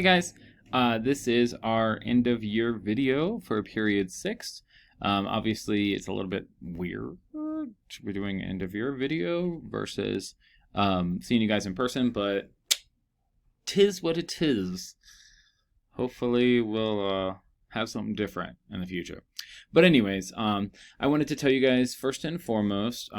Hey guys, this is our end of year video for period 6. Obviously, it's a little bit weird. We're doing end of year video versus seeing you guys in person, but tis what it is. Hopefully, we'll have something different in the future. But anyways, I wanted to tell you guys first and foremost,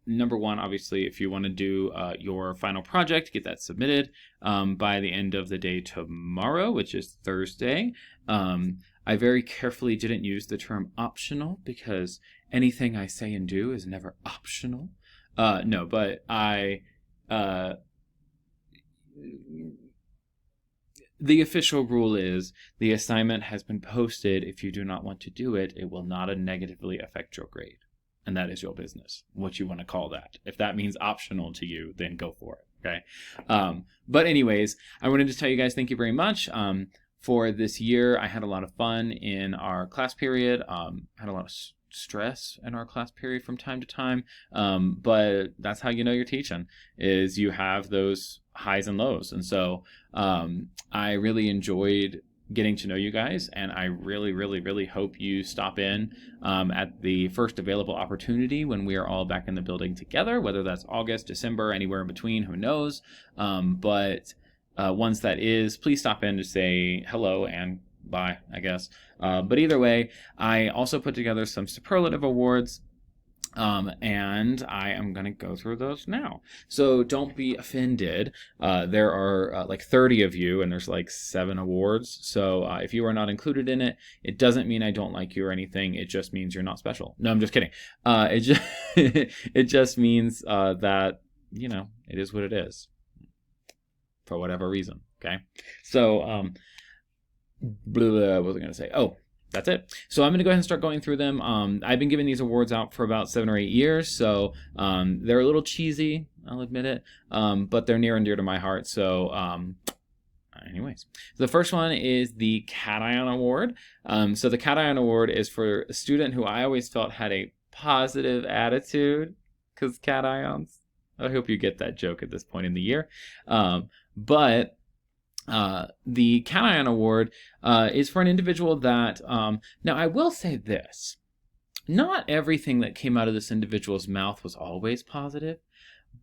number one, obviously, if you want to do your final project, get that submitted by the end of the day tomorrow, which is Thursday. I very carefully didn't use the term optional because anything I say and do is never optional. No, but the official rule is the assignment has been posted. If you do not want to do it, it will not negatively affect your grade. And that is your business, what you want to call that. If that means optional to you, then go for it, okay? But anyways, I wanted to tell you guys thank you very much. For this year, I had a lot of fun in our class period. Had a lot of stress in our class period from time to time. But that's how you know you're teaching, is you have those highs and lows. And so I really enjoyed getting to know you guys, and I really hope you stop in at the first available opportunity when we are all back in the building together, whether that's August, December, anywhere in between, who knows. But once that is, please stop in to say hello and bye, I guess. But either way, I also put together some superlative awards, and I am going to go through those now. So don't be offended. There are like 30 of you, and there's like 7 awards. So if you are not included in it, it doesn't mean I don't like you or anything. It just means you're not special. No, I'm just kidding. It just means that, you know, it is what it is for whatever reason. Okay. So, what was I going to say? Oh, that's it. So I'm going to go ahead and start going through them. I've been giving these awards out for about 7 or 8 years, so they're a little cheesy, I'll admit it, but they're near and dear to my heart. So anyways, the first one is the Cation Award. So the Cation Award is for a student who I always felt had a positive attitude, because cations. I hope you get that joke at this point in the year. But the Cation Award is for an individual that, now I will say this, not everything that came out of this individual's mouth was always positive,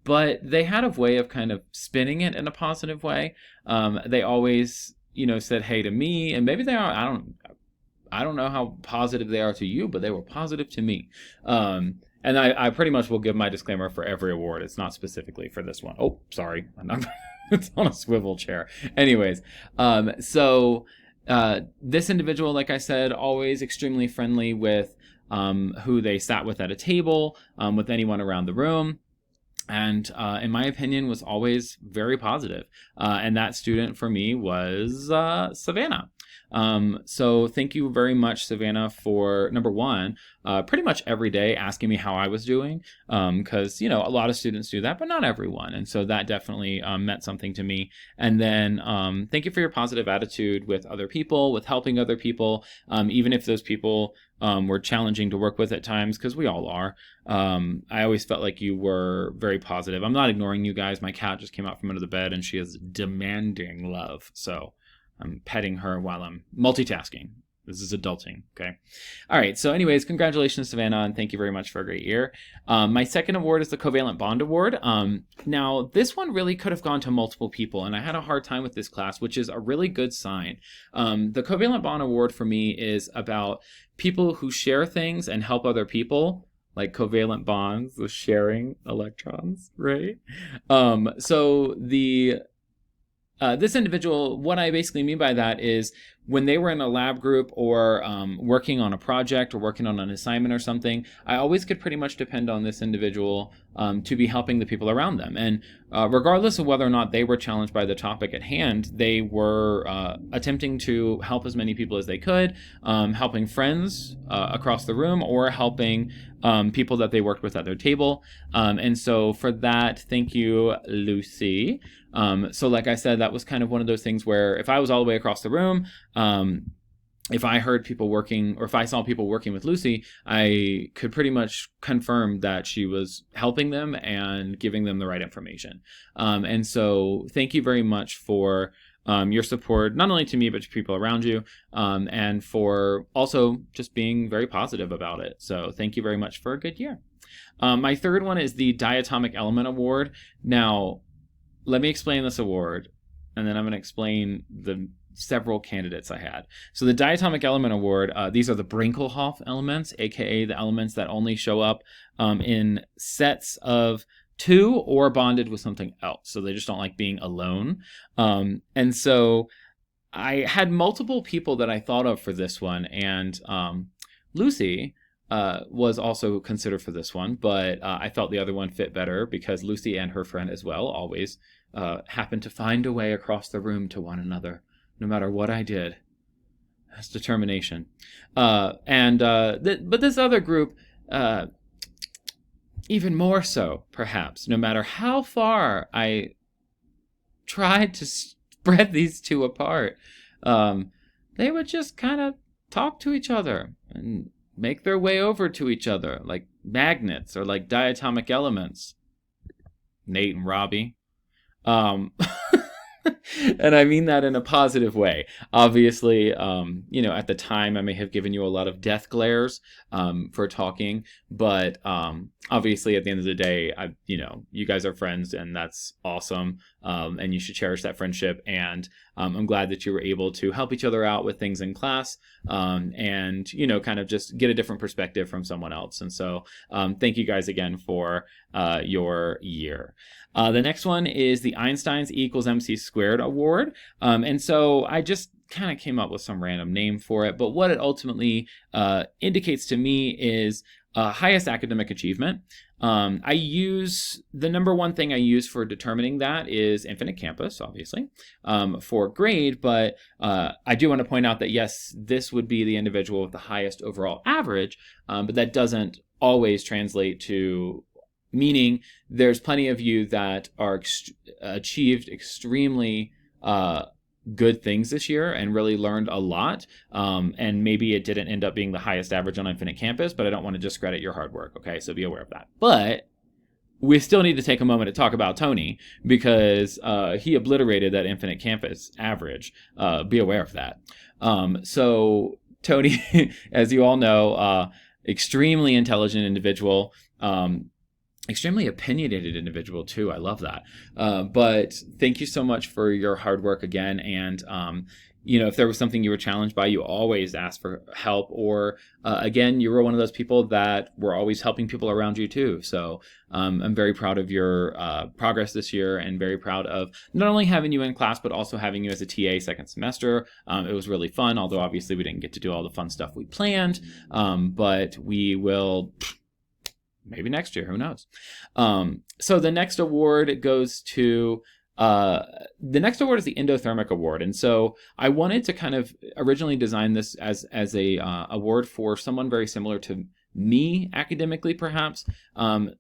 but they had a way of kind of spinning it in a positive way. They always, you know, said hey to me, and maybe they are, I don't know how positive they are to you, but they were positive to me. And I pretty much will give my disclaimer for every award. It's not specifically for this one. Oh, sorry. It's on a swivel chair. Anyways, so this individual, like I said, always extremely friendly with who they sat with at a table, with anyone around the room. And in my opinion, was always very positive. And that student for me was Savannah. So thank you very much, Savannah, for number one, pretty much every day asking me how I was doing. Cause you know, a lot of students do that, but not everyone. And so that definitely, meant something to me. And then, thank you for your positive attitude with other people, with helping other people. Even if those people, were challenging to work with at times, cause we all are. I always felt like you were very positive. I'm not ignoring you guys. My cat just came out from under the bed and she is demanding love. So I'm petting her while I'm multitasking. This is adulting, okay? All right, so anyways, congratulations, Savannah, and thank you very much for a great year. My second award is the Covalent Bond Award. Now, this one really could have gone to multiple people, and I had a hard time with this class, which is a really good sign. The Covalent Bond Award for me is about people who share things and help other people, like covalent bonds with sharing electrons, right? So this individual, what I basically mean by that is when they were in a lab group or working on a project or working on an assignment or something, I always could pretty much depend on this individual to be helping the people around them. And regardless of whether or not they were challenged by the topic at hand, they were attempting to help as many people as they could, helping friends across the room or helping people that they worked with at their table. And so for that, thank you, Lucy. So like I said, that was kind of one of those things where if I was all the way across the room, if I heard people working, or if I saw people working with Lucy, I could pretty much confirm that she was helping them and giving them the right information. And so thank you very much for your support, not only to me, but to people around you, and for also just being very positive about it. So thank you very much for a good year. My third one is the Diatomic Element Award. Now, let me explain this award, and then I'm going to explain the several candidates I had. So the Diatomic Element Award, these are the Brinkelhoff elements, aka the elements that only show up in sets of 2 or bonded with something else. So they just don't like being alone. And so I had multiple people that I thought of for this one, and Lucy was also considered for this one, but I felt the other one fit better because Lucy and her friend as well always happened to find a way across the room to one another, no matter what I did. That's determination. But this other group, even more so, perhaps, no matter how far I tried to spread these two apart, they would just kind of talk to each other and make their way over to each other like magnets or like diatomic elements. Nate and Robbie. And I mean that in a positive way. Obviously, at the time I may have given you a lot of death glares for talking, but obviously at the end of the day, you guys are friends, and that's awesome, and you should cherish that friendship. And I'm glad that you were able to help each other out with things in class, and kind of just get a different perspective from someone else. And so thank you guys again for your year. The next one is the Einstein's E=mc² award. And so I just kind of came up with some random name for it, but what it ultimately indicates to me is highest academic achievement. I use the number one thing I use for determining that is Infinite Campus, obviously, for grade, but I do want to point out that yes, this would be the individual with the highest overall average, but that doesn't always translate to, meaning there's plenty of you that are achieved extremely good things this year and really learned a lot, and maybe it didn't end up being the highest average on Infinite Campus, but I don't want to discredit your hard work, okay? So be aware of that. But we still need to take a moment to talk about Tony, because he obliterated that Infinite Campus average. Be aware of that. So Tony, as you all know, extremely intelligent individual, extremely opinionated individual too. I love that. But thank you so much for your hard work again. And, if there was something you were challenged by, you always ask for help. Or again, you were one of those people that were always helping people around you too. So I'm very proud of your progress this year, and very proud of not only having you in class, but also having you as a TA second semester. It was really fun, although obviously we didn't get to do all the fun stuff we planned. But we will... maybe next year, who knows? So the next award goes to, the next award is the Endothermic Award. And so I wanted to kind of originally design this as a award for someone very similar to me academically, perhaps.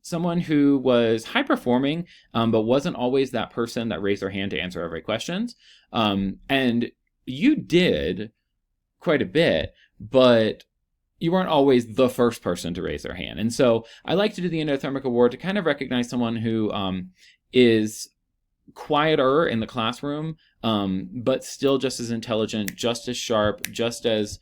Someone who was high performing, but wasn't always that person that raised their hand to answer every question. And you did quite a bit, but you weren't always the first person to raise their hand. And so I like to do the Endothermic Award to kind of recognize someone who is quieter in the classroom, but still just as intelligent, just as sharp, just as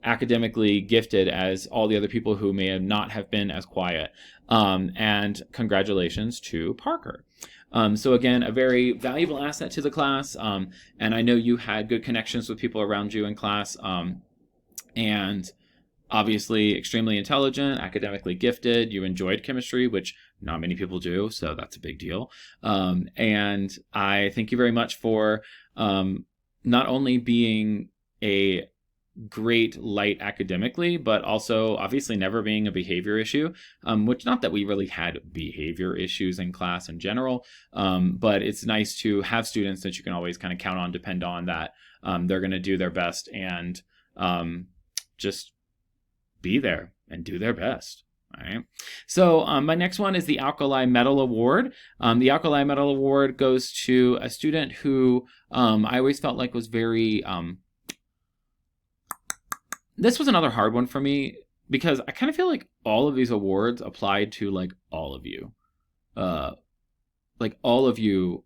academically gifted as all the other people who may not have been as quiet. And congratulations to Parker. So again, a very valuable asset to the class. And I know you had good connections with people around you in class. And obviously extremely intelligent, academically gifted. You enjoyed chemistry, which not many people do, so that's a big deal. And I thank you very much for not only being a great light academically, but also obviously never being a behavior issue, which, not that we really had behavior issues in class in general, but it's nice to have students that you can always kind of count on, depend on, that they're going to do their best and just be there and do their best. All right. So my next one is the Alkali Metal Award. The Alkali Metal Award goes to a student who I always felt like was very this was another hard one for me because I kind of feel like all of these awards applied to like all of you. Like all of you,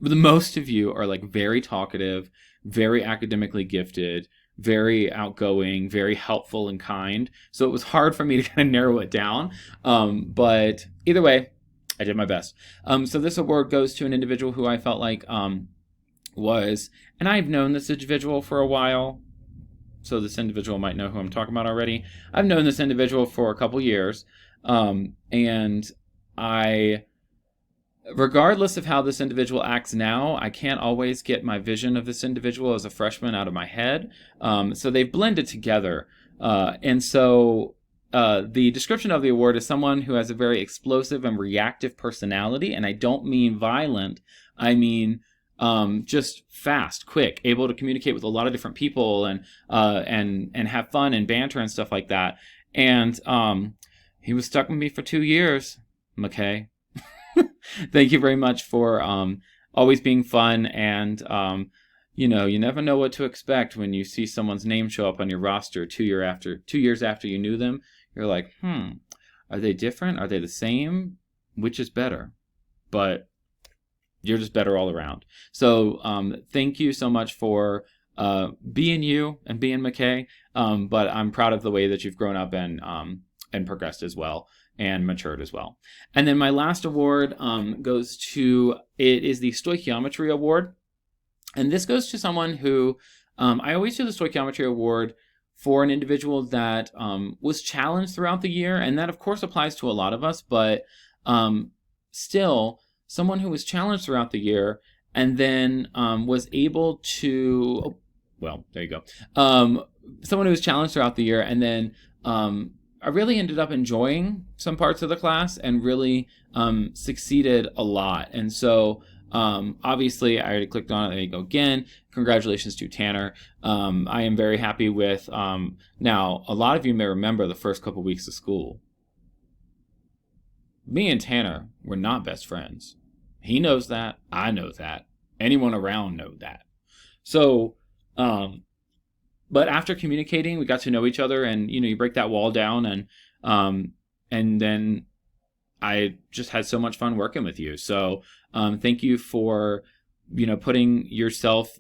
the most of you are like very talkative, very academically gifted, very outgoing, very helpful and kind. So it was hard for me to kind of narrow it down. But either way, I did my best. So this award goes to an individual who I felt like was, and I've known this individual for a while. So this individual might know who I'm talking about already. I've known this individual for a couple years. And regardless of how this individual acts now, I can't always get my vision of this individual as a freshman out of my head. So they've blended together. And so the description of the award is someone who has a very explosive and reactive personality. And I don't mean violent. I mean just fast, quick, able to communicate with a lot of different people and have fun and banter and stuff like that. And he was stuck with me for 2 years, McKay. Thank you very much for always being fun, and you never know what to expect when you see someone's name show up on your roster 2 years after you knew them. You're like, are they different? Are they the same? Which is better? But you're just better all around. So thank you so much for being you and being McKay. But I'm proud of the way that you've grown up and progressed as well, and matured as well. And then my last award goes to, it is the Stoichiometry Award. And this goes to someone who, I always do the Stoichiometry Award for an individual that was challenged throughout the year. And that, of course, applies to a lot of us, but still, someone who was challenged throughout the year and then was able to, there you go. Someone who was challenged throughout the year and then I really ended up enjoying some parts of the class and really succeeded a lot. And so obviously I already clicked on it. There you go again. Congratulations to Tanner. I am very happy with, now a lot of you may remember the first couple weeks of school. Me and Tanner were not best friends. He knows that. I know that. Anyone around knows that. So, but after communicating, we got to know each other, and you break that wall down, and then I just had so much fun working with you. So, thank you for pushing yourself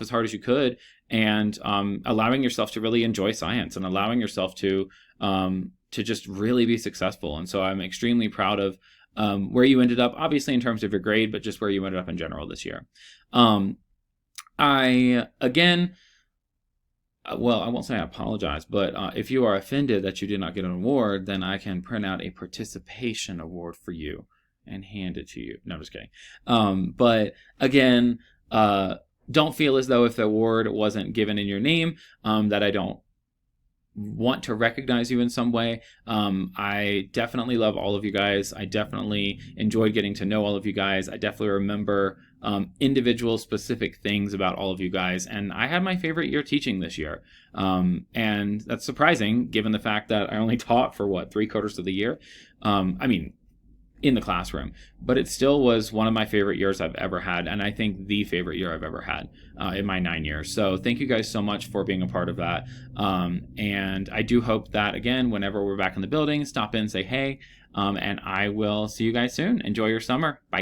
as hard as you could, and allowing yourself to really enjoy science, and allowing yourself to just really be successful. And so I'm extremely proud of where you ended up, obviously in terms of your grade, but just where you ended up in general this year. I won't say I apologize, but if you are offended that you did not get an award, then I can print out a participation award for you and hand it to you. No, I'm just kidding. But again, don't feel as though if the award wasn't given in your name, that I don't want to recognize you in some way. I definitely love all of you guys. I definitely enjoyed getting to know all of you guys. I definitely remember individual specific things about all of you guys, and I had my favorite year teaching this year, and that's surprising given the fact that I only taught for 3/4 of the year. In the classroom, but it still was one of my favorite years I've ever had, and I think the favorite year I've ever had in my 9 years. So thank you guys so much for being a part of that, and I do hope that, again, whenever we're back in the building, stop in, say hey, and I will see you guys soon. Enjoy your summer. Bye.